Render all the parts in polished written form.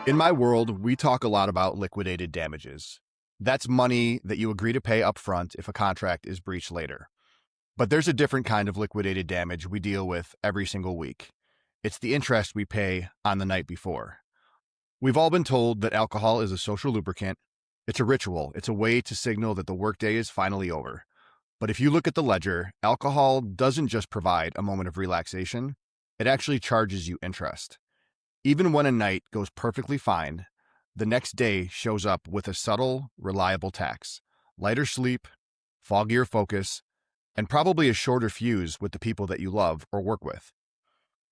In my world, we talk a lot about liquidated damages. That's money that you agree to pay upfront if a contract is breached later. But there's a different kind of liquidated damage we deal with every single week. It's the interest we pay on the night before. We've all been told that alcohol is a social lubricant. It's a ritual. It's a way to signal that the workday is finally over. But if you look at the ledger, alcohol doesn't just provide a moment of relaxation, it actually charges you interest. Even when a night goes perfectly fine, the next day shows up with a subtle, reliable tax, lighter sleep, foggier focus, and probably a shorter fuse with the people that you love or work with.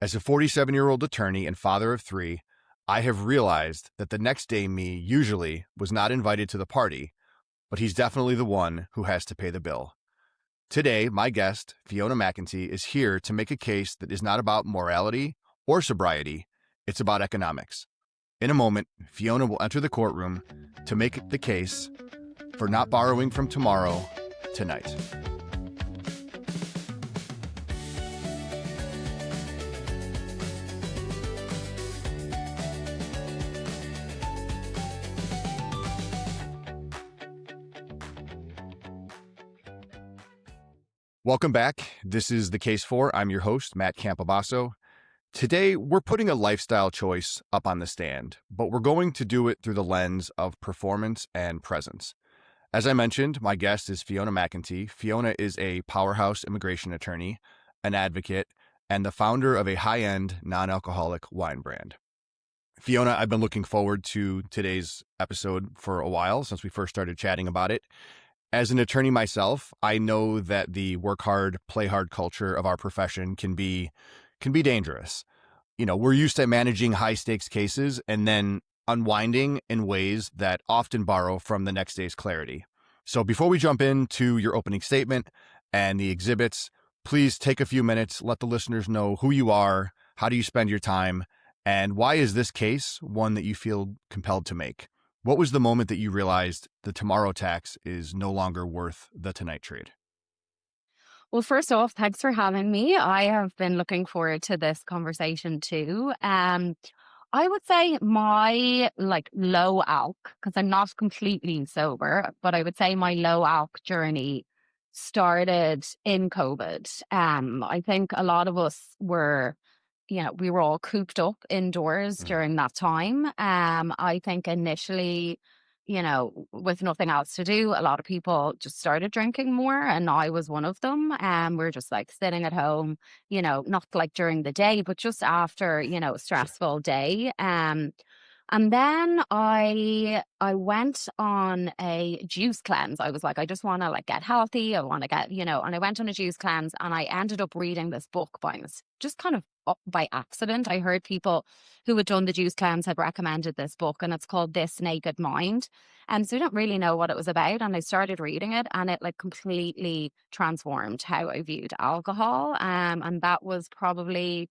As a 47-year-old attorney and father of three, I have realized that the next day me usually was not invited to the party, but he's definitely the one who has to pay the bill. Today, my guest, Fiona McEntee, is here to make a case that is not about morality or sobriety, it's about economics. In a moment, Fiona will enter the courtroom to make the case for not borrowing from tomorrow, tonight. Welcome back. This is The Case For. I'm your host, Matt Campobasso. Today, we're putting a lifestyle choice up on the stand, but we're going to do it through the lens of performance and presence. As I mentioned, my guest is Fiona McEntee. Fiona is a powerhouse immigration attorney, an advocate, and the founder of a high-end, non-alcoholic wine brand. Fiona, I've been looking forward to today's episode for a while, since we first started chatting about it. As an attorney myself, I know that the work hard, play hard culture of our profession can be dangerous. You know, we're used to managing high stakes cases and then unwinding in ways that often borrow from the next day's clarity. So before we jump into your opening statement and the exhibits, please take a few minutes, let the listeners know who you are, how do you spend your time, and why is this case one that you feel compelled to make? What was the moment that you realized the tomorrow tax is no longer worth the tonight trade? Well, first off, thanks for having me. I have been looking forward to this conversation too. I would say my low alc, because I'm not completely sober, but I would say my low alc journey started in COVID. I think a lot of us were, we were all cooped up indoors during that time. I think initially, with nothing else to do, a lot of people just started drinking more, and I was one of them. We're just like sitting at home, not like during the day, but just after, a stressful day. And then I went on a juice cleanse. I was like, I just want to get healthy. I want to get, and I went on a juice cleanse, and I ended up reading this book just kind of by accident. I heard people who had done the juice cleanse had recommended this book, and it's called This Naked Mind. And so I didn't really know what it was about. And I started reading it, and it completely transformed how I viewed alcohol. And that was probably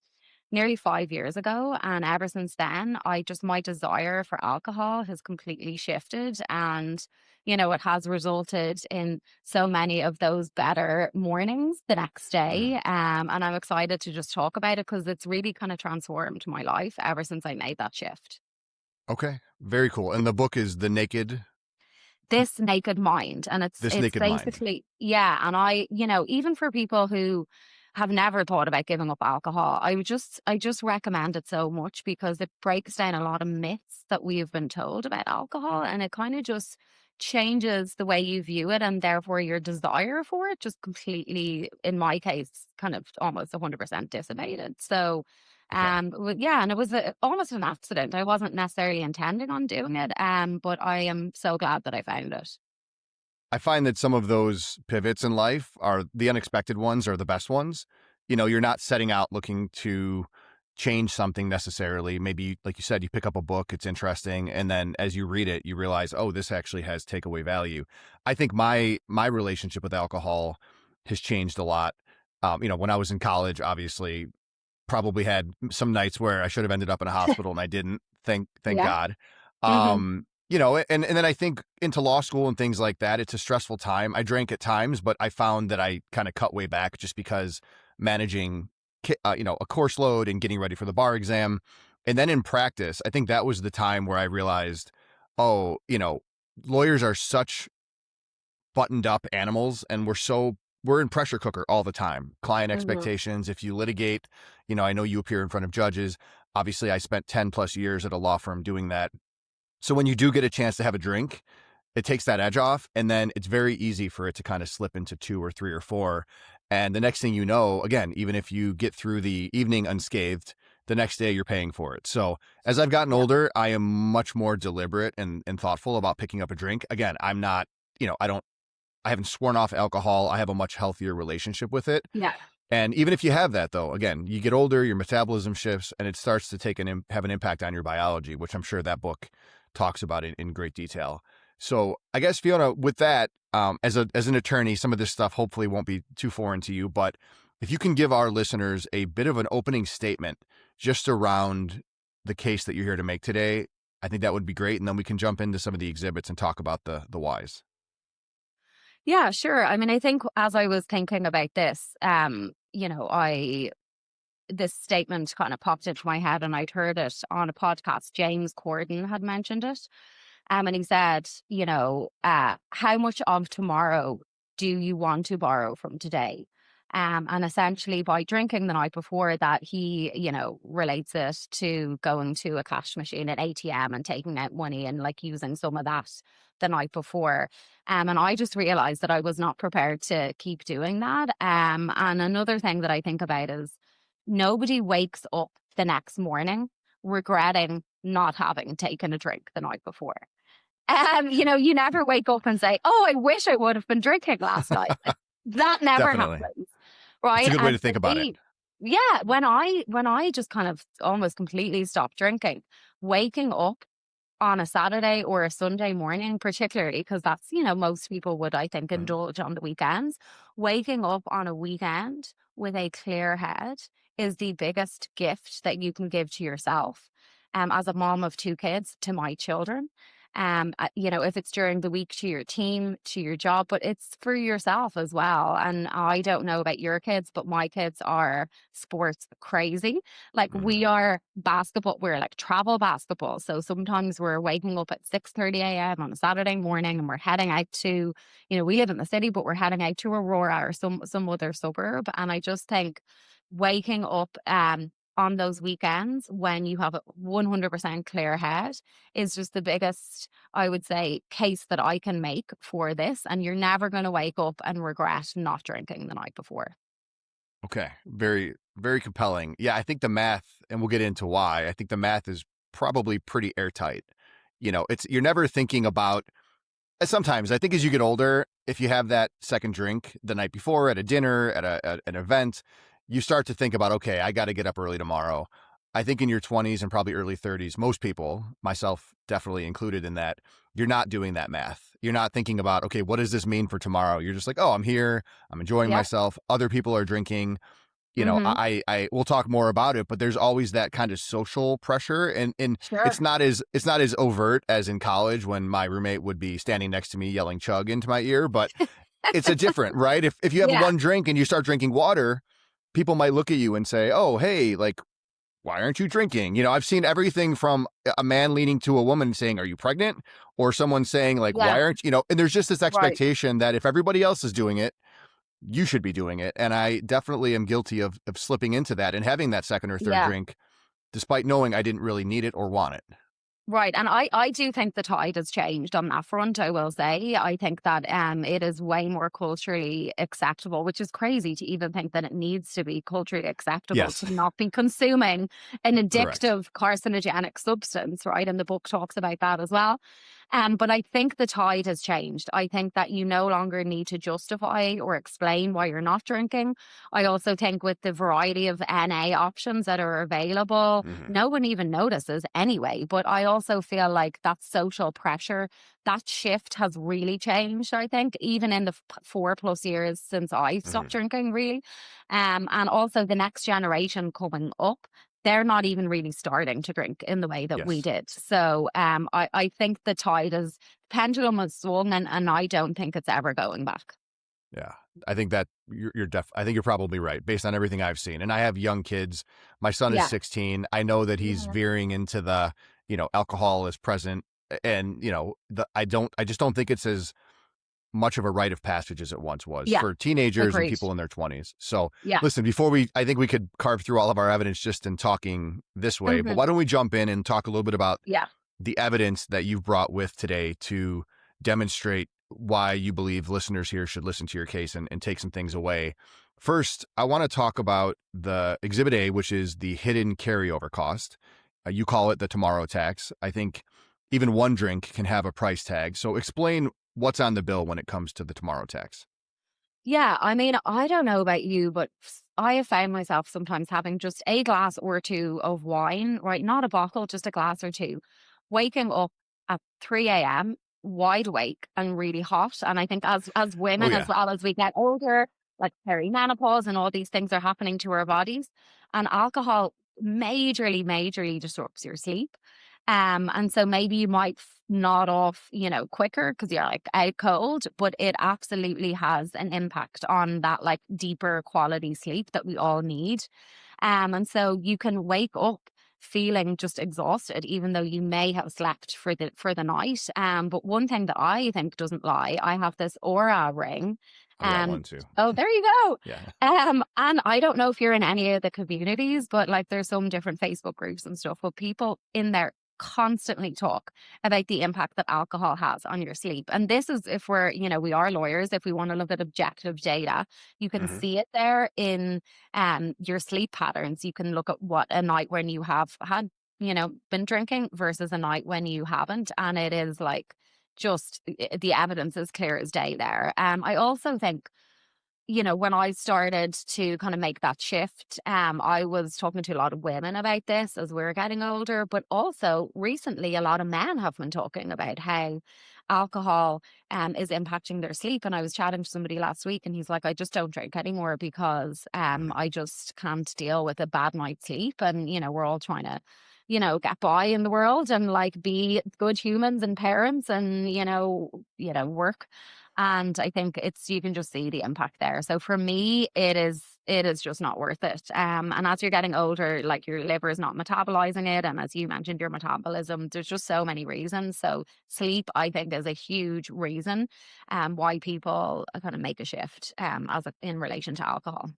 nearly 5 years ago. And ever since then, my desire for alcohol has completely shifted. And, it has resulted in so many of those better mornings the next day. And I'm excited to just talk about it because it's really kind of transformed my life ever since I made that shift. Okay, very cool. And the book is This Naked Mind. And it's Naked Mind. basically, yeah. And I, even for people who have never thought about giving up alcohol, I just recommend it so much because it breaks down a lot of myths that we've been told about alcohol, and it kind of just changes the way you view it, and therefore your desire for it just completely, in my case, kind of almost 100% dissipated. So and it was almost an accident. I wasn't necessarily intending on doing it, but I am so glad that I found it. I find that some of those pivots in life are the unexpected ones are the best ones. You're not setting out looking to change something necessarily. Maybe, like you said, you pick up a book, it's interesting, and then as you read it, you realize, oh, this actually has takeaway value. I think my relationship with alcohol has changed a lot. When I was in college, obviously, probably had some nights where I should have ended up in a hospital and I didn't. Thank Yeah. God. hmm And then I think into law school and things like that, it's a stressful time. I drank at times, but I found that I kind of cut way back just because managing a course load and getting ready for the bar exam. And then in practice, I think that was the time where I realized, oh, lawyers are such buttoned up animals, and we're in pressure cooker all the time. Client Mhm. expectations. If you litigate, I know you appear in front of judges. Obviously, I spent 10 plus years at a law firm doing that. So when you do get a chance to have a drink, it takes that edge off, and then it's very easy for it to kind of slip into 2 or 3 or 4. And the next thing you know, again, even if you get through the evening unscathed, the next day you're paying for it. So as I've gotten Yeah. older, I am much more deliberate and thoughtful about picking up a drink. Again, I'm not, I haven't sworn off alcohol. I have a much healthier relationship with it. Yeah. And even if you have that, though, again, you get older, your metabolism shifts, and it starts to have an impact on your biology, which I'm sure that book talks about in great detail. So I guess, Fiona, with that, as an attorney, some of this stuff hopefully won't be too foreign to you, but if you can give our listeners a bit of an opening statement just around the case that you're here to make today, I think that would be great. And then we can jump into some of the exhibits and talk about the whys. Yeah, sure. I mean, I think as I was thinking about this, I this statement kind of popped into my head and I'd heard it on a podcast. James Corden had mentioned it. And he said, how much of tomorrow do you want to borrow from today? And essentially by drinking the night before that, he, relates it to going to a cash machine at ATM and taking out money and like using some of that the night before. And I just realized that I was not prepared to keep doing that. And another thing that I think about is nobody wakes up the next morning regretting not having taken a drink the night before. You never wake up and say, "Oh, I wish I would have been drinking last night." Like, that never Definitely. happens, It's a right? good way And to for think about it. me, yeah, when I just kind of almost completely stopped drinking, waking up on a Saturday or a Sunday morning, particularly because that's, most people would, I think, Mhm. indulge on the weekends. Waking up on a weekend with a clear head is the biggest gift that you can give to yourself. As a mom of 2 kids, to my children, if it's during the week to your team, to your job, but it's for yourself as well. And I don't know about your kids, but my kids are sports crazy. Like Mhm. we are basketball, we're like travel basketball. So sometimes we're waking up at 6:30 a.m. on a Saturday morning and we're heading out to, we live in the city, but we're heading out to Aurora or some other suburb. And I just think waking up on those weekends when you have a 100% clear head is just the biggest, I would say, case that I can make for this. And you're never going to wake up and regret not drinking the night before. Okay. Very, very compelling. Yeah, I think the math, and we'll get into why, I think the math is probably pretty airtight. You're never thinking about, sometimes I think as you get older, if you have that second drink the night before at a dinner, at an event, you start to think about, okay, I got to get up early tomorrow. I think in your 20s and probably early 30s, most people, myself definitely included in that, you're not doing that math. You're not thinking about, okay, what does this mean for tomorrow? You're just like, oh, I'm here. I'm enjoying Yeah. myself. Other people are drinking. Mm-hmm. I we'll talk more about it, but there's always that kind of social pressure, and Sure. it's not as overt as in college when my roommate would be standing next to me yelling chug into my ear, but it's a different, right? If you have Yeah. one drink and you start drinking water, people might look at you and say, "Oh, hey, like why aren't you drinking?" I've seen everything from a man leaning to a woman saying, "Are you pregnant?" or someone saying like, Yeah. "Why aren't you?" And there's just this Right. expectation that if everybody else is doing it, you should be doing it. And I definitely am guilty of slipping into that and having that second or third Yeah. drink, despite knowing I didn't really need it or want it. Right. And I do think the tide has changed on that front, I will say. I think that it is way more culturally acceptable, which is crazy to even think that it needs to be culturally acceptable Yes, to not be consuming an correct. addictive carcinogenic substance, right? And the book talks about that as well. But I think the tide has changed. I think that you no longer need to justify or explain why you're not drinking. I also think with the variety of NA options that are available, Hmm. no one even notices anyway. But I also feel like that social pressure, that shift has really changed, I think, even in the 4+ years since I Hmm. stopped drinking, really. And also the next generation coming up, they're not even really starting to drink in the way that we Yes. did. So I think the tide is pendulum has swung and I don't think it's ever going back. Yeah. I think that I think you're probably right based on everything I've seen. And I have young kids. My son is Yeah. 16. I know that he's Yeah. veering into the, alcohol is present, and I just don't think it's as much of a rite of passage as it once was Yeah. for teenagers and Agreed. people in their 20s. So, Yeah. listen, I think we could carve through all of our evidence just in talking this way, but Hmm. why don't we jump in and talk a little bit about Yeah. the evidence that you've brought with today to demonstrate why you believe listeners here should listen to your case and take some things away. First, I want to talk about the Exhibit A, which is the hidden carryover cost. You call it the tomorrow tax. I think even one drink can have a price tag. So explain what's on the bill when it comes to the tomorrow tax. Yeah, I mean, I don't know about you, but I have found myself sometimes having just a glass or two of wine, right? Not a bottle, just a glass or two. Waking up at 3 a.m., wide awake and really hot. And I think as Oh, women, as yeah. well as we get older, like perimenopause and all these things are happening to our bodies. And alcohol majorly disrupts your sleep. And so maybe you might nod off, quicker because you're like out cold, but it absolutely has an impact on that like deeper quality sleep that we all need. And so you can wake up feeling just exhausted, even though you may have slept for the night. But one thing that I think doesn't lie, I have this aura ring. I got one too. Oh, there you go. Yeah. And I don't know if you're in any of the communities, but like there's some different Facebook groups and stuff, but people in there constantly talk about the impact that alcohol has on your sleep. And this is if we're, we are lawyers, if we want to look at objective data, you can Hmm. see it there in your sleep patterns. You can look at what a night when you have had, been drinking versus a night when you haven't. And it is like just the evidence is clear as day there. I also think when I started to kind of make that shift, I was talking to a lot of women about this as we're getting older, but also recently a lot of men have been talking about how alcohol is impacting their sleep. And I was chatting to somebody last week and he's like, I just don't drink anymore because I just can't deal with a bad night's sleep. And, we're all trying to get by in the world and like be good humans and parents and, work. And I think you can just see the impact there. So for me, it is just not worth it. And as you're getting older, like your liver is not metabolizing it. And as you mentioned, your metabolism, there's just so many reasons. So sleep, I think, is a huge reason why people kind of make a shift in relation to alcohol.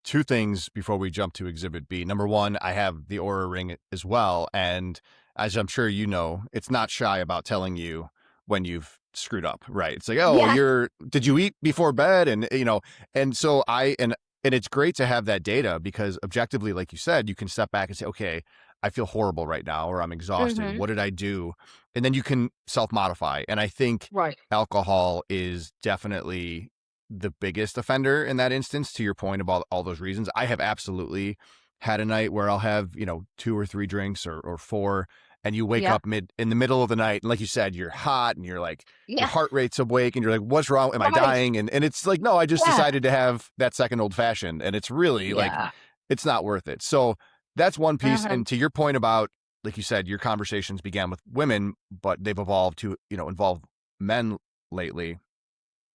Two things before we jump to Exhibit B. Number one, I have the Aura Ring as well. And as I'm sure you know, it's not shy about telling you when you've screwed up, right? It's like, oh, Yeah. did you eat before bed? And so and it's great to have that data because objectively, like you said, you can step back and say, okay, I feel horrible right now, or I'm exhausted. Hmm. What did I do? And then you can self modify. And I think Right. alcohol is definitely the biggest offender in that instance, to your point about all those reasons. I have absolutely had a night where I'll have, two or three drinks or four, and you wake Yeah. up in the middle of the night. And like you said, you're hot and you're like, your Yeah. heart rate's awake and you're like, what's wrong? Am I Right. dying? And it's like, no, I just Yeah. decided to have that second old fashioned. And it's really like, Yeah. it's not worth it. So that's one piece. Uh-huh. And to your point about, like you said, your conversations began with women, but they've evolved to, involve men lately.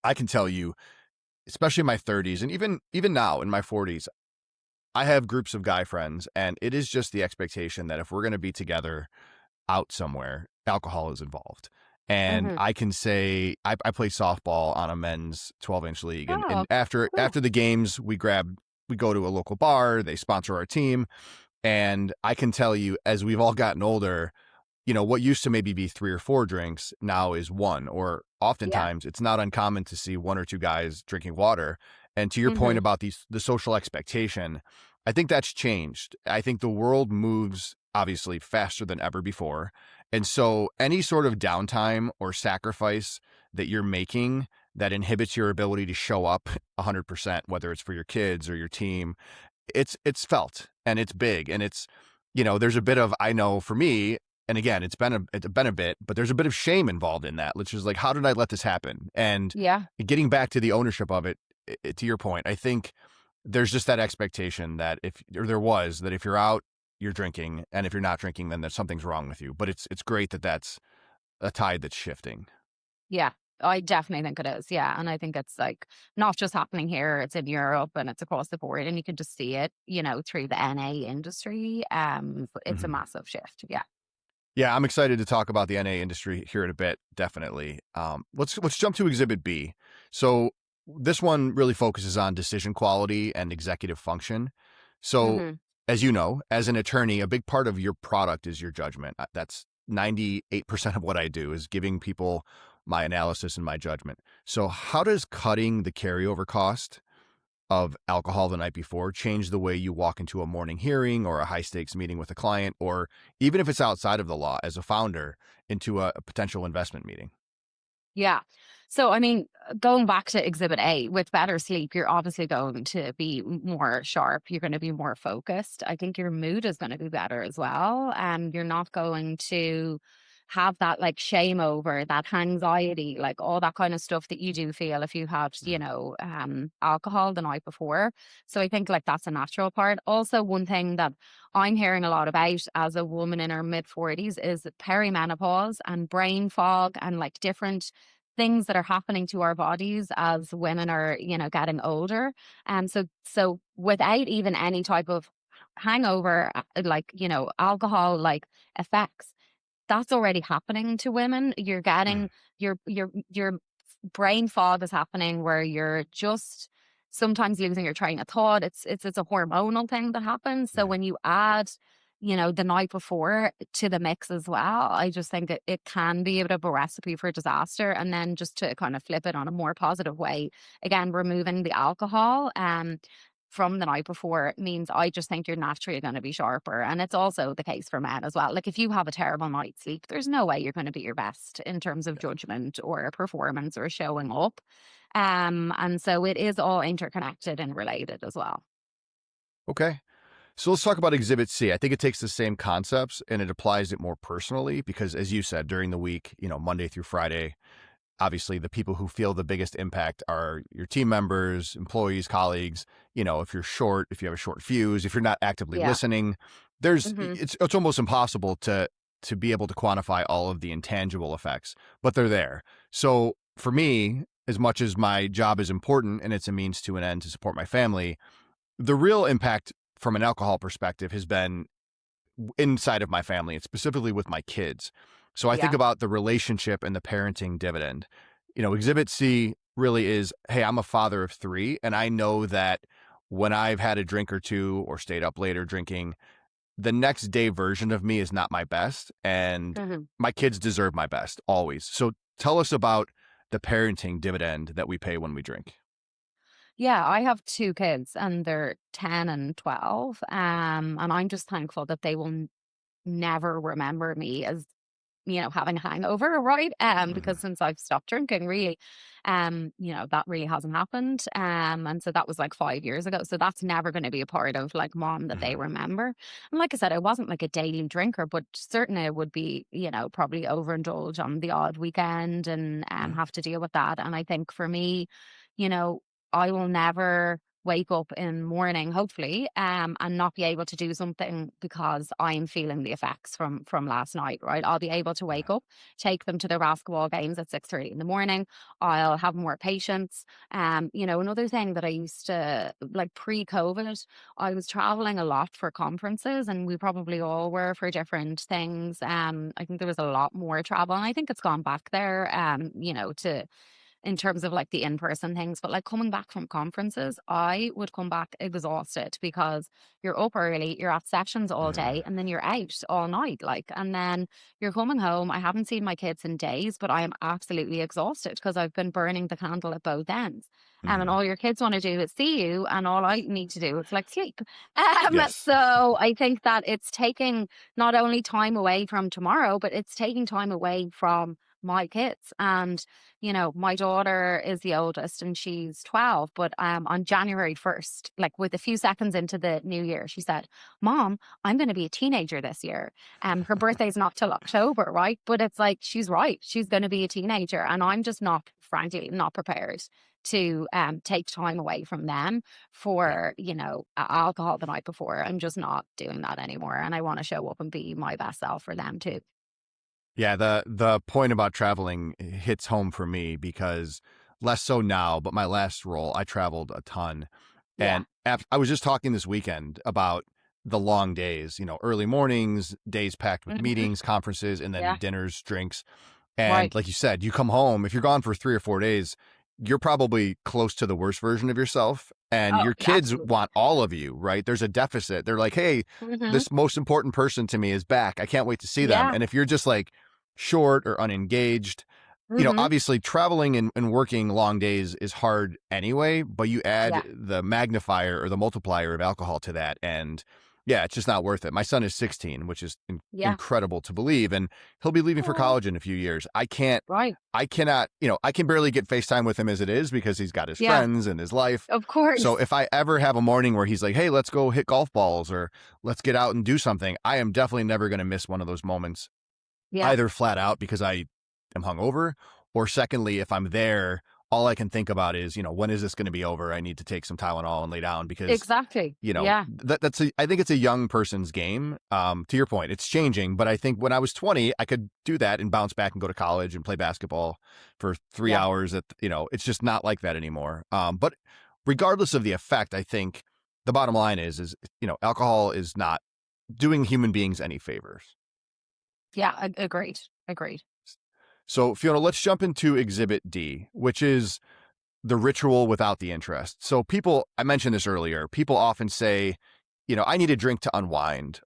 I can tell you, especially in my 30s and even now in my 40s, I have groups of guy friends, and it is just the expectation that if we're going to be together out somewhere, alcohol is involved. And Hmm. I can say I play softball on a men's 12-inch league, and Oh, cool. after the games, we go to a local bar, they sponsor our team, and I can tell you, as we've all gotten older, what used to maybe be three or four drinks now is one, or Yeah. oftentimes it's not uncommon to see one or two guys drinking water. And to your point Hmm. about the social expectation, I think that's changed. I think the world moves obviously faster than ever before. And so any sort of downtime or sacrifice that you're making that inhibits your ability to show up 100%, whether it's for your kids or your team, it's felt and it's big and it's there's a bit of, I know for me, and again it's been a bit, but there's a bit of shame involved in that, which is like, how did I let this happen? And Yeah. getting back to the ownership of it, to your point, I think there's just that expectation that if you're out, you're drinking, and if you're not drinking, then there's something's wrong with you. But it's great that that's a tide that's shifting. Yeah. I definitely think it is, yeah, and I think it's, like, not just happening here, it's in Europe and it's across the board, and you can just see it, through the NA industry, it's a Mhm. massive shift, yeah. Yeah, I'm excited to talk about the NA industry here in a bit, definitely. Let's jump to Exhibit B. So this one really focuses on decision quality and executive function. So, Mhm. as you know, as an attorney, a big part of your product is your judgment. That's 98% of what I do is giving people my analysis and my judgment. So, how does cutting the carryover cost of alcohol the night before change the way you walk into a morning hearing or a high stakes meeting with a client, or even if it's outside of the law as a founder into a potential investment meeting? Yeah. So, I mean, going back to Exhibit A, with better sleep, you're obviously going to be more sharp. You're going to be more focused. I think your mood is going to be better as well. And you're not going to have that like shame over that anxiety, like all that kind of stuff that you do feel if you had, alcohol the night before. So I think like that's a natural part. Also, one thing that I'm hearing a lot about as a woman in her mid 40s is perimenopause and brain fog and like different things that are happening to our bodies as women are, getting older. And so without even any type of hangover, like, alcohol like effects, that's already happening to women. You're Mm, getting your brain fog is happening where you're just sometimes losing your train of thought. It's a hormonal thing that happens. So yeah. when you add, the night before to the mix as well, I just think it can be a bit of a recipe for disaster. And then just to kind of flip it on a more positive way, again, removing the alcohol. From the night before means I just think you're naturally going to be sharper. And it's also the case for men as well. Like if you have a terrible night's sleep, there's no way you're going to be your best in terms of judgment or performance or showing up. And so it is all interconnected and related as well. Okay. So let's talk about Exhibit C. I think it takes the same concepts and it applies it more personally because, as you said, during the week, Monday through Friday, obviously the people who feel the biggest impact are your team members, employees, colleagues. If you're short, if you have a short fuse, if you're not actively Yeah. listening, Hmm. it's almost impossible to be able to quantify all of the intangible effects, but they're there. So for me, as much as my job is important and it's a means to an end to support my family, the real impact from an alcohol perspective has been inside of my family and specifically with my kids. So I think Yeah. about the relationship and the parenting dividend. Exhibit C really is, hey, I'm a father of three, and I know that when I've had a drink or two or stayed up later drinking, the next day version of me is not my best, and Hmm. my kids deserve my best always. So tell us about the parenting dividend that we pay when we drink. Yeah, I have two kids and they're 10 and 12. And I'm just thankful that they will never remember me as having a hangover, right? Hmm. Because since I've stopped drinking, really, that really hasn't happened. And so that was like 5 years ago. So that's never going to be a part of like mom that they Hmm. remember. And like I said, I wasn't like a daily drinker, but certainly I would be, probably overindulge on the odd weekend and Yeah. have to deal with that. And I think for me, you know, I will never wake up in morning, hopefully, and not be able to do something because I'm feeling the effects from last night, right? I'll be able to wake up, take them to their basketball games at 6:30 in the morning. I'll have more patience. Another thing that I used to like pre-COVID, I was traveling a lot for conferences, and we probably all were for different things. I think there was a lot more travel, and I think it's gone back there. To in terms of like the in-person things, but like coming back from conferences, I would come back exhausted because you're up early, you're at sessions all Yeah. day, and then you're out all night. Like, and then you're coming home. I haven't seen my kids in days, but I am absolutely exhausted because I've been burning the candle at both ends. And Hmm. all your kids want to do is see you, and all I need to do is like sleep. Yes. So I think that it's taking not only time away from tomorrow, but it's taking time away from my kids. And my daughter is the oldest and she's 12, but on January 1st, like with a few seconds into the new year, she said, Mom, I'm going to be a teenager this year. Her birthday's not till October, right? But it's like, she's right. She's going to be a teenager. And I'm just not, frankly, not prepared to take time away from them Yeah. for, alcohol the night before. I'm just not doing that anymore. And I want to show up and be my best self for them too. Yeah, the point about traveling hits home for me because less so now, but my last role, I traveled a ton. Yeah. And I was just talking this weekend about the long days, early mornings, days packed with Mhm. meetings, conferences, and then Yeah. dinners, drinks. And Right. like you said, you come home, if you're gone for 3 or 4 days, you're probably close to the worst version of yourself. And Oh, your yeah, kids absolutely. want all of you, right? There's a deficit. They're like, hey, Mhm. this most important person to me is back. I can't wait to see them. Yeah. And if you're just like short or unengaged, Mhm. obviously traveling and working long days is hard anyway, but you add Yeah. the magnifier or the multiplier of alcohol to that. And yeah, it's just not worth it. My son is 16, which is Yeah. incredible to believe. And he'll be leaving for Oh, college in a few years. right. I cannot, I can barely get FaceTime with him as it is because he's got his Yeah. friends and his life. Of So course. if I ever have a morning where he's like, hey, let's go hit golf balls or let's get out and do something, I am definitely never going to miss one of those moments, Yeah. either flat out because I am hungover, or secondly, if I'm there, all I can think about is, when is this going to be over? I need to take some Tylenol and lay down because, Exactly. Yeah. I think it's a young person's game. To your point, it's changing, but I think when I was 20, I could do that and bounce back and go to college and play basketball for 3 hours it's just not like that anymore. But regardless of the effect, I think the bottom line is, alcohol is not doing human beings any favors. Yeah. Agreed. Agreed. So, Fiona, let's jump into Exhibit D, which is the ritual without the interest. So, I mentioned this earlier, people often say, I need a drink to unwind,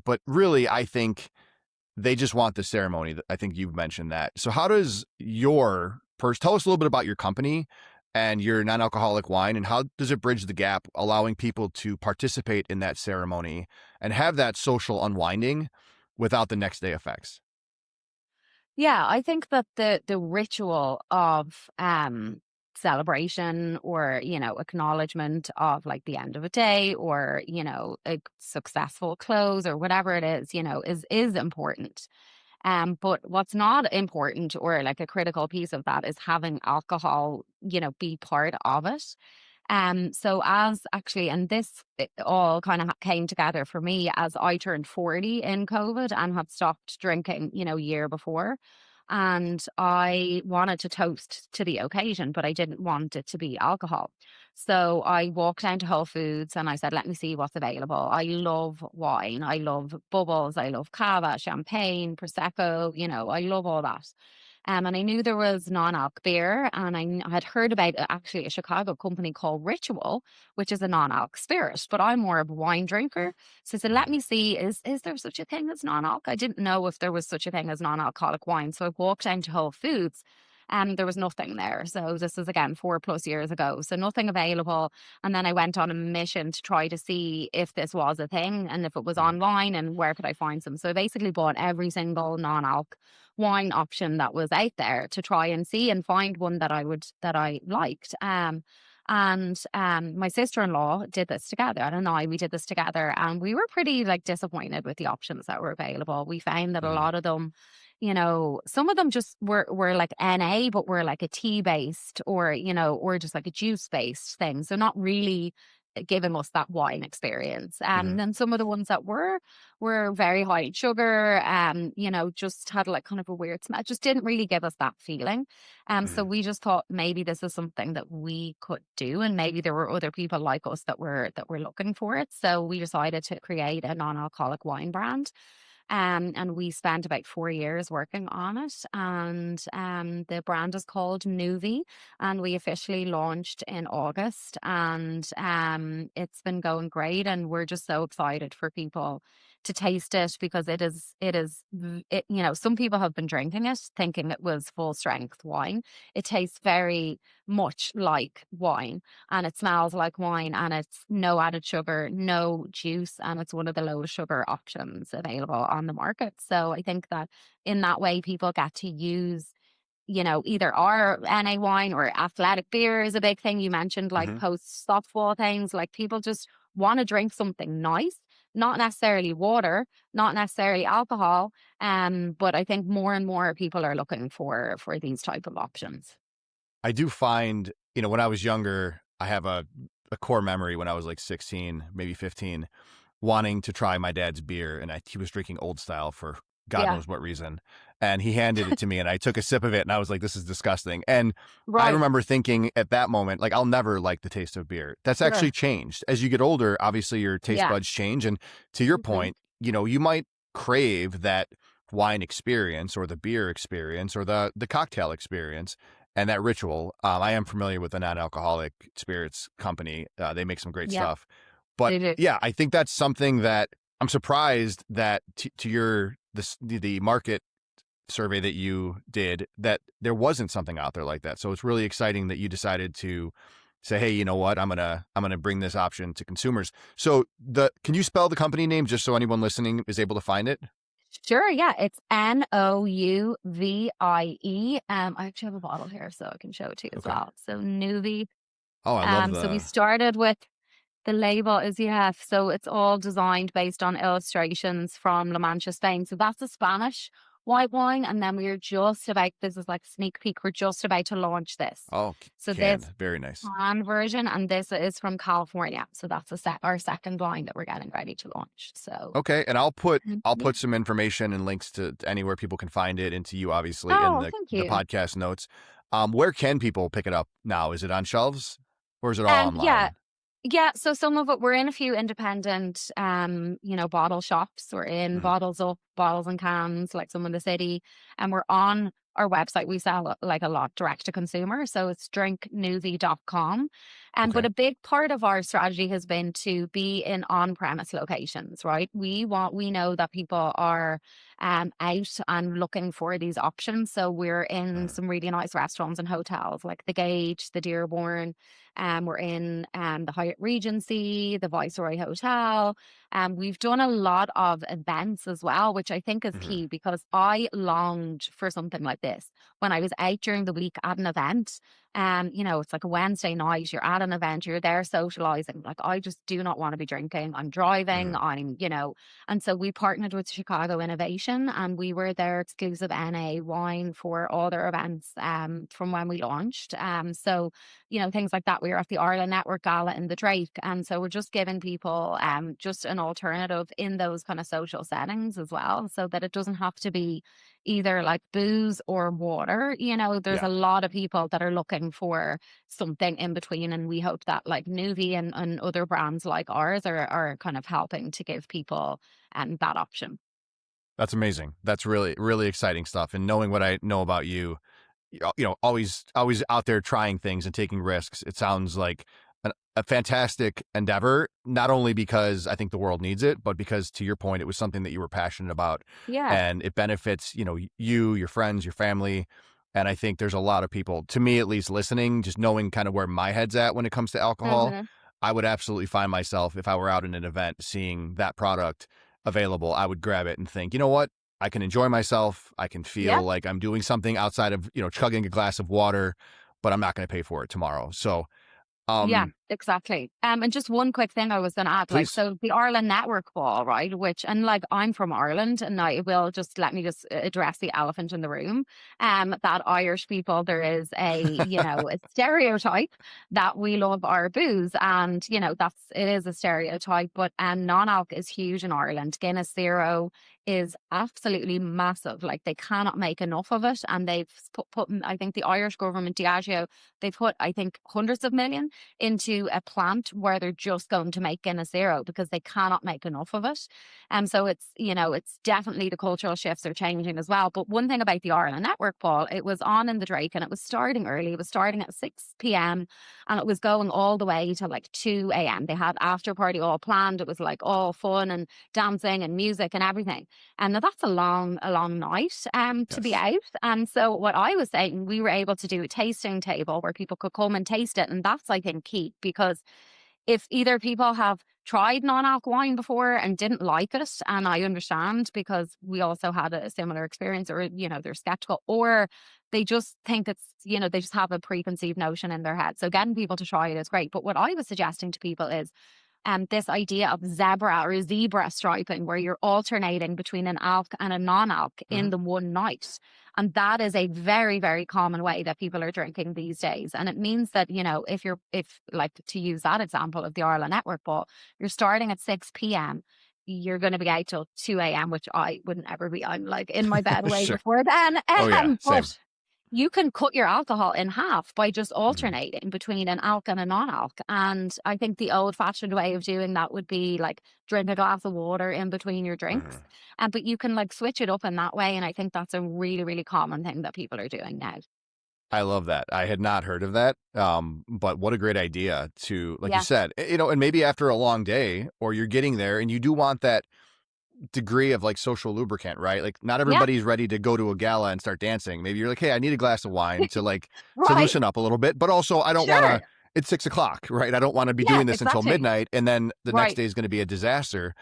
but really, I think they just want the ceremony. I think you've mentioned that. So, how does tell us a little bit about your company and your non alcoholic wine, and how does it bridge the gap, allowing people to participate in that ceremony and have that social unwinding without the next day effects? Yeah, I think that the ritual of celebration or, acknowledgement of like the end of a day or, a successful close or whatever it is, is important. But what's not important or like a critical piece of that is having alcohol, be part of it. So as actually, and this it all kind of came together for me as I turned 40 in COVID and had stopped drinking, year before. And I wanted to toast to the occasion, but I didn't want it to be alcohol. So I walked down to Whole Foods and I said, let me see what's available. I love wine. I love bubbles. I love cava, champagne, prosecco, I love all that. And I knew there was non-alc beer, and I had heard about actually a Chicago company called Ritual, which is a non-alc spirit. But I'm more of a wine drinker, so I said, "Let me see, is there such a thing as non-alc?" I didn't know if there was such a thing as non-alcoholic wine, so I walked down to Whole Foods. And there was nothing there. So this was again 4+ years ago. So nothing available. And then I went on a mission to try to see if this was a thing and if it was Mhm. online and where could I find some. So I basically bought every single non-alc wine option that was out there to try and see and find one that I liked. And my sister-in-law did this together, and we did this together, and we were pretty like disappointed with the options that were available. We found that a Mhm. lot of them, some of them just were like NA, but were like a tea based or, or just like a juice based thing. So not really giving us that wine experience. Mhm. And then some of the ones that were very high in sugar, just had like kind of a weird smell. Just didn't really give us that feeling. So Mhm. we just thought maybe this is something that we could do, and maybe there were other people like us that were looking for it. So we decided to create a non-alcoholic wine brand. And we spent about 4 years working on it. And the brand is called Nouvie, and we officially launched in August. And it's been going great, and we're just so excited for people to taste it because some people have been drinking it thinking it was full strength wine. It tastes very much like wine, and it smells like wine, and it's no added sugar, no juice, and it's one of the lowest sugar options available on the market. So I think that in that way, people get to use, either our NA wine or athletic beer is a big thing. You mentioned like Mhm. post softball things, like people just want to drink something nice, not necessarily water, not necessarily alcohol. But I think more and more people are looking for these type of options. I do find, when I was younger, I have a core memory when I was like 16, maybe 15, wanting to try my dad's beer. And he was drinking old style for God Yeah. knows what reason. And he handed it to me and I took a sip of it and I was like, this is disgusting. And I Right. remember thinking at that moment, like, I'll never like the taste of beer. That's actually Sure. changed. As you get older, obviously your taste Yeah. buds change. And to your Mhm. point, you might crave that wine experience or the beer experience or the cocktail experience and that ritual. I am familiar with a non-alcoholic spirits company. They make some great Yeah. stuff. But They do. yeah, I think that's something that I'm surprised that to your the market survey that you did, that there wasn't something out there like that. So it's really exciting that you decided to say, hey, you know what, I'm gonna bring this option to consumers. So can you spell the company name just so anyone listening is able to find it? Sure, yeah, it's Nouvie. I actually have a bottle here, so I can show it to you as Okay. well. So Nouvie. Oh, I love So we the. started with the label is, yeah, so it's all designed based on illustrations from La Mancha, Spain. So that's a Spanish white wine. And then we're just about, this is like a sneak peek, we're just about to launch this. Oh, So this canned, very nice. can version, and this is from California. So that's our second line that we're getting ready to launch. So Okay, and I'll yeah. put some information and links to anywhere people can find it, and to you obviously in Oh, the thank the you. podcast notes. Where can people pick it up now? Is it on shelves or is it all Yeah, online? yeah, so some of it, we're in a few independent, bottle shops. We're in Mhm. bottles and cans, like some in the city, and we're on our website. We sell like a lot direct to consumer, so it's drinknouvie.com. But Okay. a big part of our strategy has been to be in on-premise locations, right? We know that people are out and looking for these options, so we're in Mhm. some really nice restaurants and hotels, like the Gage, the Dearborn. We're in the Hyatt Regency, the Viceroy Hotel. We've done a lot of events as well, which I think is Mhm. key because I longed for something like this when I was out during the week at an event. It's like a Wednesday night, you're at an event, you're there socializing. Like, I just do not want to be drinking. I'm driving, Mhm. and so we partnered with Chicago Innovation and we were their exclusive NA wine for all their events from when we launched. Things like that. We were at the Ireland Network Gala in the Drake. And so we're just giving people just an alternative in those kind of social settings as well, so that it doesn't have to be either like booze or water. There's Yeah. a lot of people that are looking for something in between. And we hope that like Nouvie and other brands like ours are kind of helping to give people that option. That's amazing. That's really, really exciting stuff. And knowing what I know about you, always out there trying things and taking risks. It sounds like a fantastic endeavor, not only because I think the world needs it, but because, to your point, it was something that you were passionate about Yeah. and it benefits, you, your friends, your family. And I think there's a lot of people, to me at least, listening, just knowing kind of where my head's at when it comes to alcohol. Hmm. I would absolutely find myself, if I were out in an event seeing that product available, I would grab it and think, you know what? I can enjoy myself. I can Yeah. feel like I'm doing something outside of, chugging a glass of water, but I'm not going to pay for it tomorrow. So, Yeah, um, exactly. And just one quick thing I was going to add, like, please. so the Ireland Network Ball, right? And like, I'm from Ireland, and I will just let me just address the elephant in the room. That Irish people, there is a stereotype that we love our booze, and it is a stereotype. But non-alc is huge in Ireland. Guinness Zero is absolutely massive. Like, they cannot make enough of it, and they've I think the Irish government, Diageo, they've put, I think, hundreds of million into a plant where they're just going to make Guinness Zero because they cannot make enough of it. And so it's definitely, the cultural shifts are changing as well. But one thing about the Ireland Network, Paul, it was on in the Drake and it was starting early. It was starting at 6 p.m. and it was going all the way to like 2 a.m. They had after party all planned. It was like all fun and dancing and music and everything. And now that's a long night to be Yes. out. And so what I was saying, we were able to do a tasting table where people could come and taste it. And that's, I think, key, because if either people have tried non-alc wine before and didn't like it, and I understand because we also had a similar experience, or they're skeptical, or they just think they just have a preconceived notion in their head. So getting people to try it is great. But what I was suggesting to people is this idea of zebra striping, where you're alternating between an alc and a non-alc Hmm. in the one night. And that is a very, very common way that people are drinking these days. And it means that, if like, to use that example of the Ireland Network Ball, you're starting at 6 p.m. you're going to be out till 2 a.m., which I wouldn't ever be. I'm like in my bed way Sure. before then. Oh yeah, same. But you can cut your alcohol in half by just Mhm. alternating between an alc and a non-alc. And I think the old-fashioned way of doing that would be like drink a glass of water in between your drinks. Mhm. But you can like switch it up in that way. And I think that's a really, really common thing that people are doing now. I love that. I had not heard of that. But what a great idea to, like you Yeah. said, and maybe after a long day or you're getting there and you do want that degree of like social lubricant, right? Like not Yeah. everybody's ready to go to a gala and start dancing. Maybe you're like, hey, I need a glass of wine to like to Right. loosen up a little bit, but also I don't want to. Sure. It's 6 o'clock, right? I don't want to be Yeah, doing this until exactly. midnight, and then the next Right. day is going to be a disaster.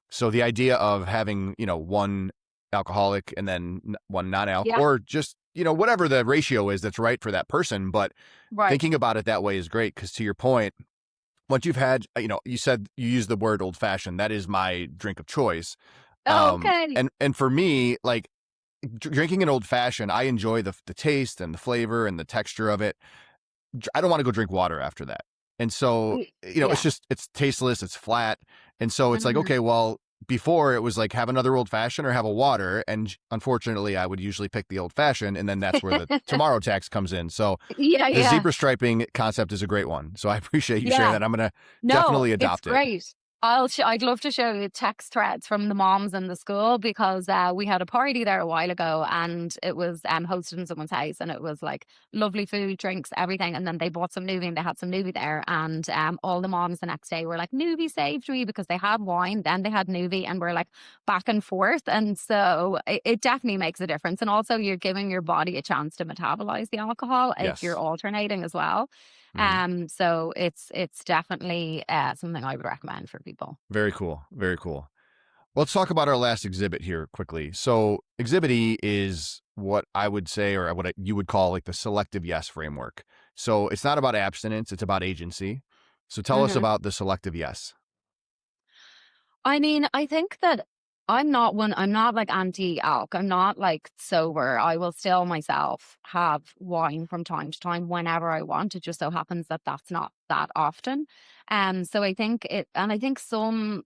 So the idea of having one alcoholic and then one non-alc, Yeah. or just whatever the ratio is that's right for that person, but Right. thinking about it that way is great because to your point, once you've had, you said you used the word old fashioned. That is my drink of choice. Oh, okay. And for me, like drinking an old fashioned, I enjoy the taste and the flavor and the texture of it. I don't want to go drink water after that. And so, Yeah. it's tasteless, it's flat. And so it's like, Mhm. okay, well, before it was like have another old fashioned or have a water. And unfortunately, I would usually pick the old fashioned. And then that's where the tomorrow tax comes in. So Yeah, the yeah. zebra striping concept is a great one. So I appreciate you sharing Yeah. that. I'm going to No, definitely it's adopt it. great. I'd love to show you text threads from the moms in the school because we had a party there a while ago and it was hosted in someone's house and it was like lovely food, drinks, everything. And then they bought some Nouvie and they had some Nouvie there. And all the moms the next day were like, Nouvie saved me because they had wine, then they had Nouvie and we're like back and forth. And so it definitely makes a difference. And also you're giving your body a chance to metabolize the alcohol if you're Yes. alternating as well. Mhm. So it's definitely something I would recommend for people. Very cool. Very cool. Let's talk about our last exhibit here quickly. So, Exhibit E is what I would say, or what you would call like the selective yes framework. So, it's not about abstinence, it's about agency. So, tell us Hmm. about the selective yes. I mean, I think that I'm not like anti-alc. I'm not like sober. I will still myself have wine from time to time whenever I want. It just so happens that that's not that often. So I think some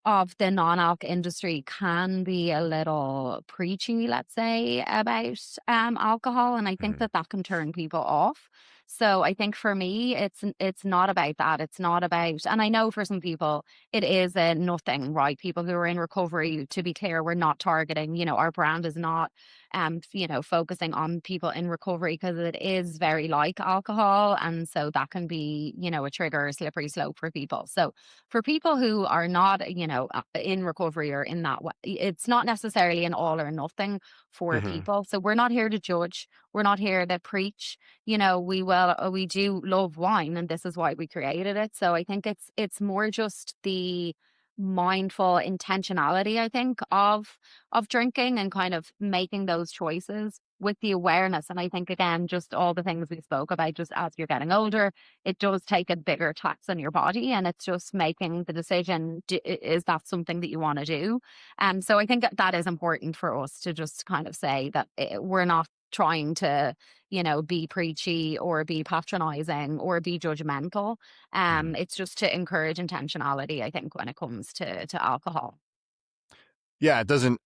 of the non-alc industry can be a little preachy, let's say, about alcohol, and I think Mhm. that that can turn people off. So I think for me, it's not about that. It's not about, and I know for some people it is a nothing, right? People who are in recovery, to be clear, we're not targeting. Our brand is not, focusing on people in recovery because it is very like alcohol, and so that can be, a trigger, a slippery slope for people. So for people who are not, in recovery or in that way, it's not necessarily an all or nothing for Mhm. people. So we're not here to judge. We're not here to preach. We do love wine, and this is why we created it. So I think it's more just the mindful intentionality, I think, of drinking and kind of making those choices with the awareness. And I think again, just all the things we spoke about, just as you're getting older, it does take a bigger tax on your body, and it's just making the decision, is that something that you want to do? So I think that is important for us to just kind of say that we're not trying to, be preachy or be patronizing or be judgmental. Mhm. It's just to encourage intentionality, I think, when it comes to alcohol. Yeah, it doesn't.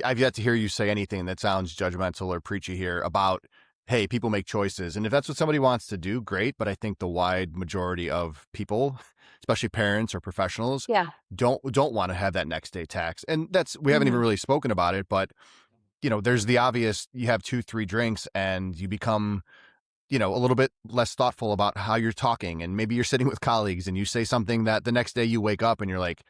I've yet to hear you say anything that sounds judgmental or preachy here about, hey, people make choices. And if that's what somebody wants to do, great. But I think the wide majority of people, especially parents or professionals, Yeah. don't want to have that next day tax. And we haven't even Hmm. really spoken about it, but there's the obvious, you have 2, 3 drinks and you become, a little bit less thoughtful about how you're talking. And maybe you're sitting with colleagues and you say something that the next day you wake up and you're like,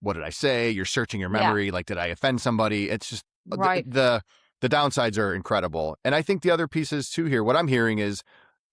what did I say? You're searching your Yeah. memory. Like, did I offend somebody? It's just Right. the downsides are incredible. And I think the other pieces too here, what I'm hearing is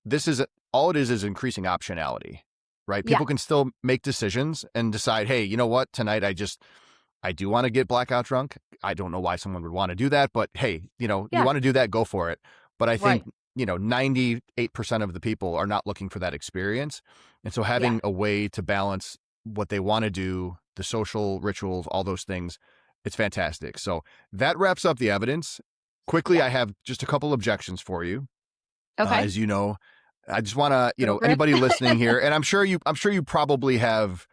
this is all it is increasing optionality, right? Yeah. People can still make decisions and decide, hey, you know what? Tonight I do want to get blackout drunk. I don't know why someone would want to do that, but hey, you Yeah. want to do that, go for it. But I think, Right. 98% of the people are not looking for that experience. And so Yeah. having a way to balance what they want to do, the social rituals, all those things, it's fantastic. So that wraps up the evidence. Quickly, Yeah. I have just a couple objections for you. Okay. As you know, I just want to, Go for it. anybody listening here, and I'm sure you probably have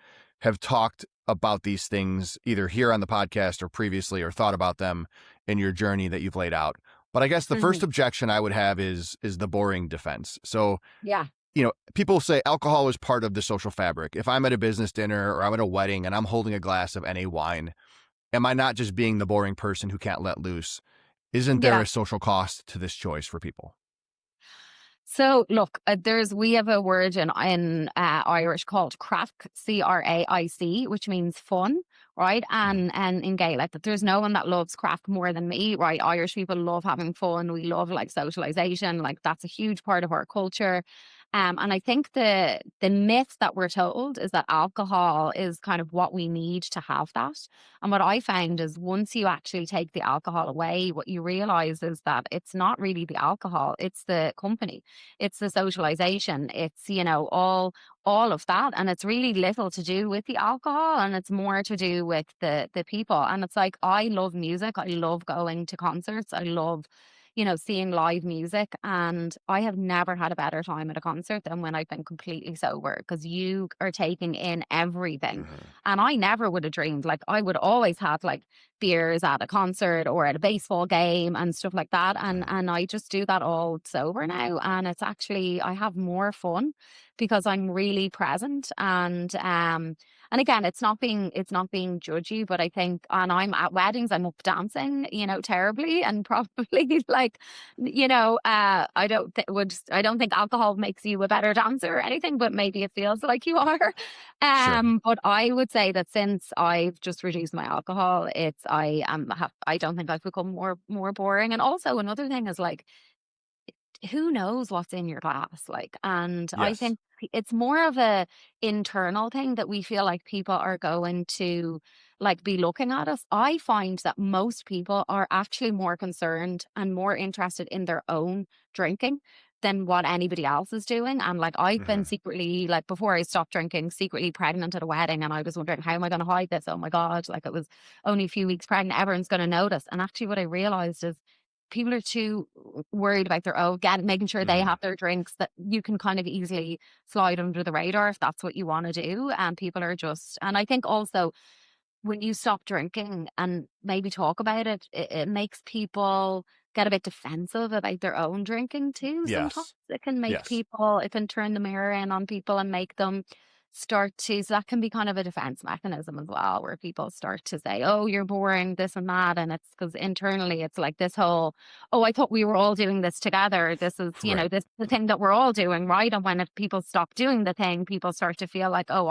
talked about these things, either here on the podcast or previously, or thought about them in your journey that you've laid out. But I guess the Hmm. first objection I would have is the boring defense. So, Yeah. people say alcohol is part of the social fabric. If I'm at a business dinner or I'm at a wedding and I'm holding a glass of NA wine, am I not just being the boring person who can't let loose? Isn't there Yeah. a social cost to this choice for people? So look, we have a word in Irish called craic, CRAIC, which means fun, right? Mhm. And in Gaelic, that there's no one that loves craic more than me, right? Irish people love having fun. We love like socialization, like that's a huge part of our culture. And I think the myth that we're told is that alcohol is kind of what we need to have that. And what I found is once you actually take the alcohol away, what you realize is that it's not really the alcohol, it's the company, it's the socialization, it's, all of that. And it's really little to do with the alcohol and it's more to do with the people. And it's like I love music. I love going to concerts. I love, seeing live music. And I have never had a better time at a concert than when I've been completely sober because you are taking in everything. Mhm. And I never would have dreamed, like, I would always have like beers at a concert or at a baseball game and stuff like that. And Mhm. and I just do that all sober now. And it's actually I have more fun because I'm really present and again, it's not being judgy, but I think and I'm at weddings, I'm up dancing, terribly and probably like, I don't think alcohol makes you a better dancer or anything, but maybe it feels like you are. Sure. But I would say that since I've just reduced my alcohol, I don't think I've become more boring. And also another thing is like who knows what's in your glass, like, and I Yes. think it's more of a internal thing that we feel like people are going to like be looking at us. I find that most people are actually more concerned and more interested in their own drinking than what anybody else is doing. And like I've been Mhm. secretly, like before I stopped drinking, secretly pregnant at a wedding, and I was wondering how am I going to hide this? Oh my god, like it was only a few weeks pregnant, everyone's going to notice. And actually what I realized is people are too worried about their own making sure they Mhm. have their drinks, that you can kind of easily slide under the radar if that's what you want to do. And people are just, and I think also when you stop drinking and maybe talk about it makes people get a bit defensive about their own drinking too. Sometimes Yes. it can make Yes. people, it can turn the mirror in on people and make them start to, so that can be kind of a defense mechanism as well, where people start to say, oh, you're boring, this and that. And it's because internally it's like this whole, oh, I thought we were all doing this together. This is, Right. this the thing that we're all doing, right? And when people stop doing the thing, people start to feel like, oh,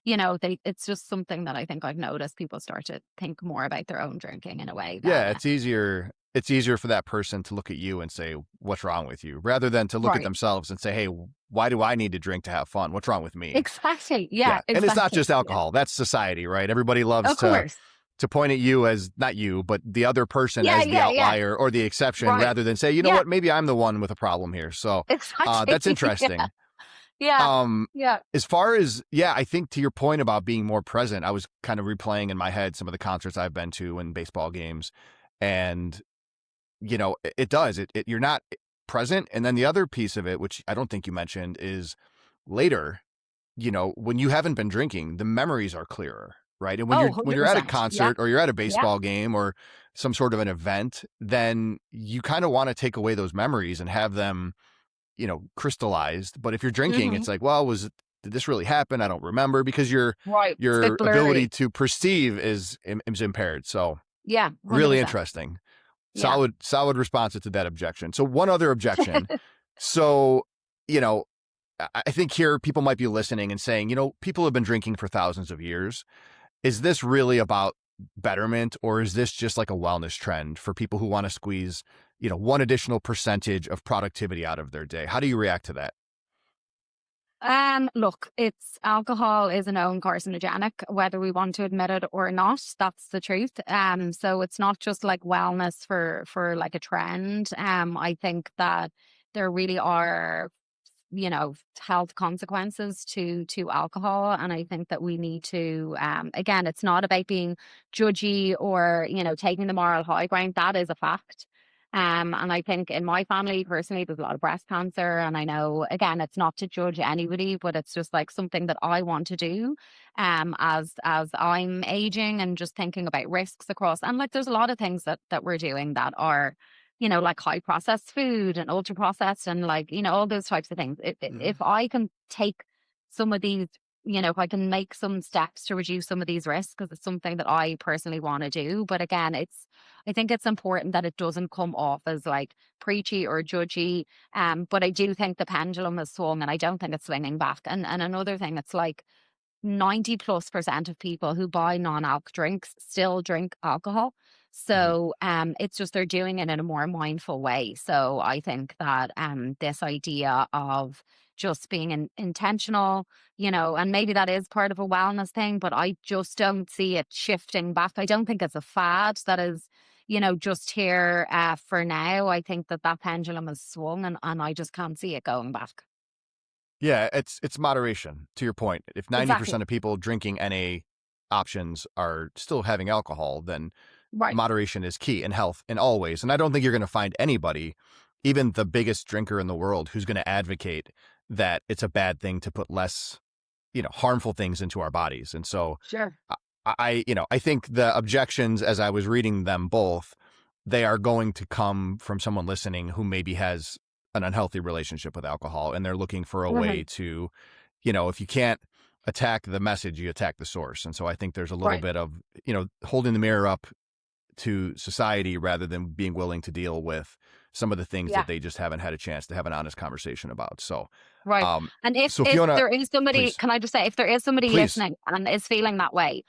it's just something that I think I've noticed. People start to think more about their own drinking in a way Yeah, than, it's easier for that person to look at you and say, "What's wrong with you?" rather than to look at right. themselves and say, "Hey, why do I need to drink to have fun? What's wrong with me?" Exactly. Yeah, Yeah, and it's not exactly. just Yeah. alcohol. That's society, right? Everybody loves Of course. to point at you as not you, but the other person Yeah, as the yeah, yeah. outlier or the exception, Right. rather than say, "You know Yeah, what? Maybe I'm the one with a problem here." So, exactly. that's Yeah. interesting. Yeah. Um, Yeah. as far as I think to your point about being more present, I was kind of replaying in my head some of the concerts I've been to and baseball games, and it does you're not present. And then the other piece of it, which I don't think you mentioned, is later, when you haven't been drinking, the memories are clearer, right? And when Oh, you're at a 100%. Yeah. concert or you're at a Yeah. baseball game or some sort of an event, then you kind of want to take away those memories and have them crystallized. But if you're drinking, Hmm. it's like, well, did this really happen? I don't remember, because your Right. It's a bit your ability blurry. to perceive is impaired. So Yeah. really 100%. interesting. Yeah. Solid response to that objection. So one other objection. So, you know, I think here people might be listening and saying, people have been drinking for thousands of years. Is this really about betterment, or is this just like a wellness trend for people who want to squeeze, one additional percentage of productivity out of their day? How do you react to that? Look, it's alcohol is a known carcinogenic, whether we want to admit it or not. That's the truth. So it's not just like wellness for like a trend. I think that there really are, health consequences to alcohol, and I think that we need to. Again, it's not about being judgy or taking the moral high ground. That is a fact. And I think in my family personally, there's a lot of breast cancer. And I know, again, it's not to judge anybody, but it's just like something that I want to do as I'm aging and just thinking about risks across. And like there's a lot of things that we're doing that are, like high processed food and ultra processed and like, all those types of things. If I can take some of these, if I can make some steps to reduce some of these risks, because it's something that I personally want to do. But again, I think it's important that it doesn't come off as like preachy or judgy. But I do think the pendulum has swung and I don't think it's swinging back. And another thing, it's like 90+% of people who buy non-alc drinks still drink alcohol. Mhm. So it's just they're doing it in a more mindful way. So I think that this idea of just being intentional, and maybe that is part of a wellness thing, but I just don't see it shifting back. I don't think it's a fad that is, just here for now. I think that pendulum has swung and I just can't see it going back. Yeah, it's moderation, to your point. If Exactly. 90% of people drinking NA options are still having alcohol, then Right. moderation is key in health in all ways. And I don't think you're going to find anybody, even the biggest drinker in the world, who's going to advocate that it's a bad thing to put less, harmful things into our bodies. And so Sure. I think the objections, as I was reading them both, they are going to come from someone listening who maybe has an unhealthy relationship with alcohol, and they're looking for a way Mhm. to, if you can't attack the message, you attack the source. And so I think there's a little Right. bit of, holding the mirror up to society rather than being willing to deal with some of the things Yeah. that they just haven't had a chance to have an honest conversation about. So, Right. um, And if so if Fiona, there is somebody, please, can I just say, if there is somebody please. listening and is feeling that way,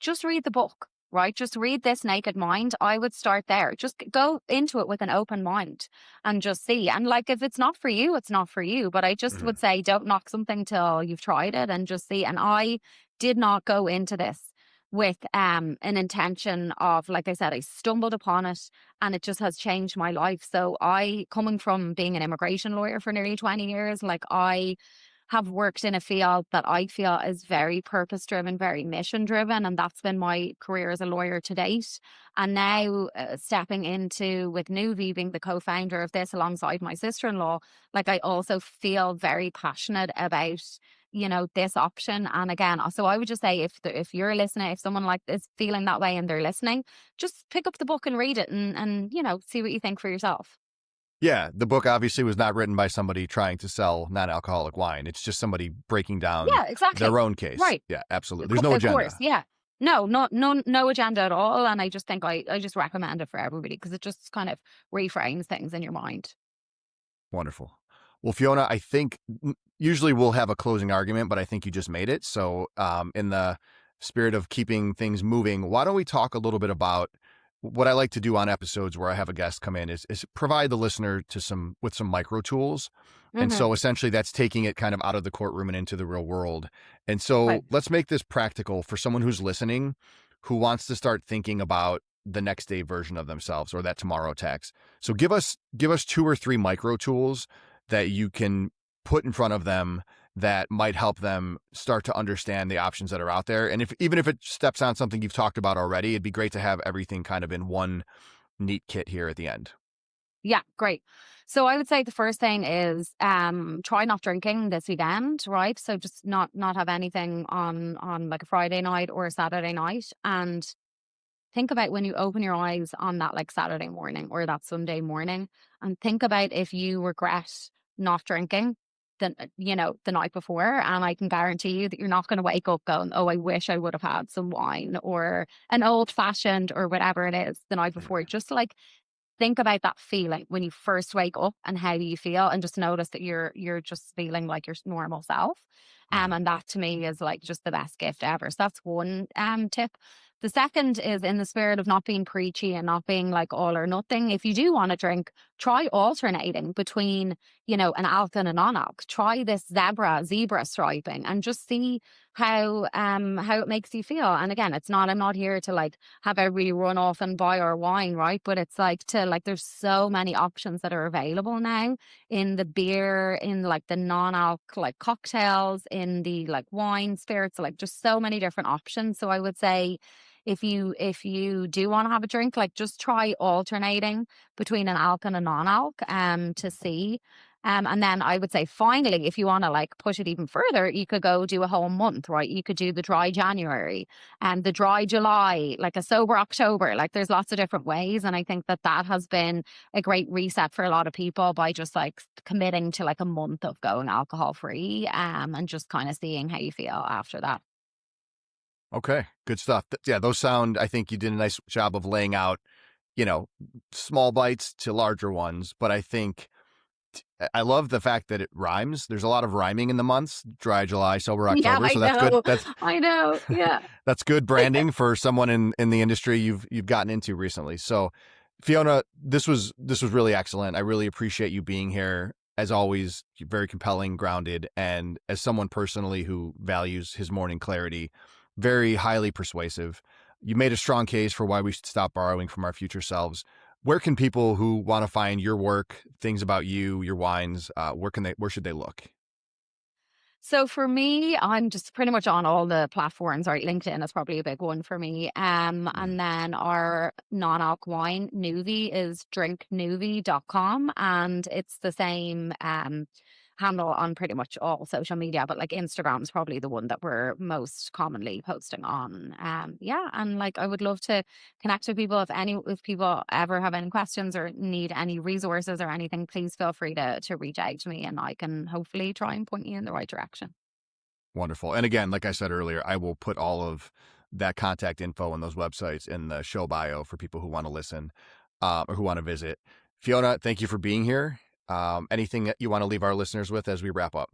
just read the book, right? Just read This Naked Mind. I would start there. Just go into it with an open mind and just see. And like, if it's not for you, it's not for you. But I just Mhm. would say, don't knock something till you've tried it and just see. And I did not go into this with an intention of, like I said, I stumbled upon it and it just has changed my life. So I, coming from being an immigration lawyer for nearly 20 years, like I have worked in a field that I feel is very purpose driven, very mission driven. And that's been my career as a lawyer to date. And now stepping into with Nouvie, being the co founder of this alongside my sister in law, like I also feel very passionate about. This option. And again, so I would just say if you're listening, if someone like is feeling that way and they're listening, just pick up the book and read it and see what you think for yourself. Yeah, the book obviously was not written by somebody trying to sell non-alcoholic wine. It's just somebody breaking down Yeah, exactly. their own case. Right. Yeah, absolutely. There's no Of course, agenda. yeah. No, no agenda at all. And I just think I just recommend it for everybody because it just kind of reframes things in your mind. Wonderful. Well, Fiona, I think usually we'll have a closing argument, but I think you just made it. So, in the spirit of keeping things moving, why don't we talk a little bit about what I like to do on episodes where I have a guest come in is provide the listener with some micro tools. And Hmm. so essentially that's taking it kind of out of the courtroom and into the real world. And so Right. let's make this practical for someone who's listening, who wants to start thinking about the next day version of themselves or that tomorrow tax. So give us two or three micro tools that you can put in front of them that might help them start to understand the options that are out there. And even if it steps on something you've talked about already, it'd be great to have everything kind of in one neat kit here at the end. Yeah, great. So I would say the first thing is try not drinking this weekend, right? So just not have anything on like a Friday night or a Saturday night. And think about when you open your eyes on that like Saturday morning or that Sunday morning, and think about if you regret not drinking the night before. And I can guarantee you that you're not going to wake up going, oh, I wish I would have had some wine or an old fashioned or whatever it is the night before. Just like think about that feeling when you first wake up and how do you feel, and just notice that you're just feeling like your normal self. Mhm. And that to me is like just the best gift ever. So that's one tip. The second is in the spirit of not being preachy and not being like all or nothing. If you do want to drink, try alternating between, an alc and a non-alc. Try this zebra striping and just see how it makes you feel. And again, I'm not here to like have everybody run off and buy our wine, right? But it's like there's so many options that are available now in the beer, in like the non-alc like cocktails, in the like wine, spirits, like just so many different options. So I would say if you do want to have a drink, like just try alternating between an alc and a non-alc to see. And then I would say finally, if you want to like push it even further, you could go do a whole month, right? You could do the dry January and the dry July, like a sober October. Like there's lots of different ways. And I think that that has been a great reset for a lot of people by just like committing to like a month of going alcohol free and just kind of seeing how you feel after that. Okay, good stuff. Yeah, those sound, I think you did a nice job of laying out, you know, small bites to larger ones. But I think I love the fact that it rhymes. There's a lot of rhyming in the months, dry July, sober Yeah, October. I So that's good. know. I know. Yeah. That's good branding for someone in the industry you've gotten into recently. So Fiona, this was really excellent. I really appreciate you being here. As always, you're very compelling, grounded, and as someone personally who values his morning clarity, very highly persuasive. You made a strong case for why we should stop borrowing from our future selves. Where can people who want to find your work, things about you, your wines, where should they look? So for me, I'm just pretty much on all the platforms, right? LinkedIn is probably a big one for me. Mm. And then our non-alc wine, Nouvie, is drinknouvie.com. And it's the same handle on pretty much all social media, but like Instagram is probably the one that we're most commonly posting on. Yeah. And like I would love to connect with people. If people ever have any questions or need any resources or anything, please feel free to reach out to me and I can hopefully try and point you in the right direction. Wonderful. And again, like I said earlier, I will put all of that contact info and those websites in the show bio for people who want to listen or who want to visit. Fiona, thank you for being here. Anything that you want to leave our listeners with as we wrap up?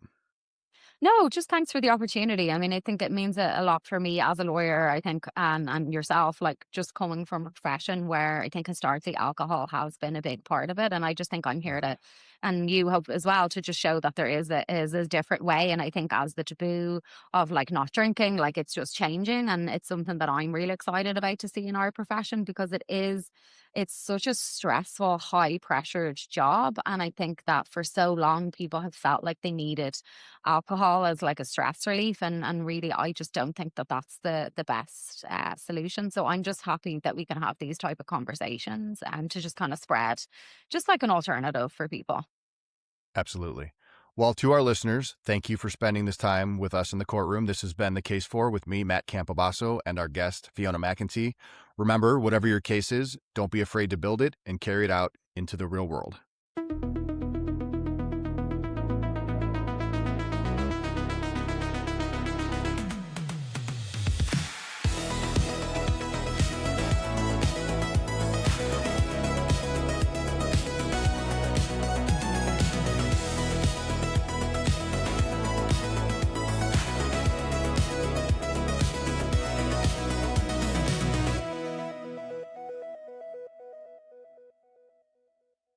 No, just thanks for the opportunity. I mean, I think it means a lot for me as a lawyer, I think, and yourself, like just coming from a profession where I think historically alcohol has been a big part of it. And I just think I'm here to, and you hope as well, to just show that there is a different way. And I think as the taboo of like not drinking, like it's just changing. And it's something that I'm really excited about to see in our profession because it's such a stressful, high pressured job. And I think that for so long, people have felt like they needed alcohol as like a stress relief and really I just don't think that that's the best solution. So I'm just happy that we can have these type of conversations and to just kind of spread just like an alternative for people. Absolutely. Well, to our listeners, thank you for spending this time with us in the courtroom. This has been The Case For with me, Matt Campobasso, and our guest, Fiona McEntee. Remember, whatever your case is, don't be afraid to build it and carry it out into the real world.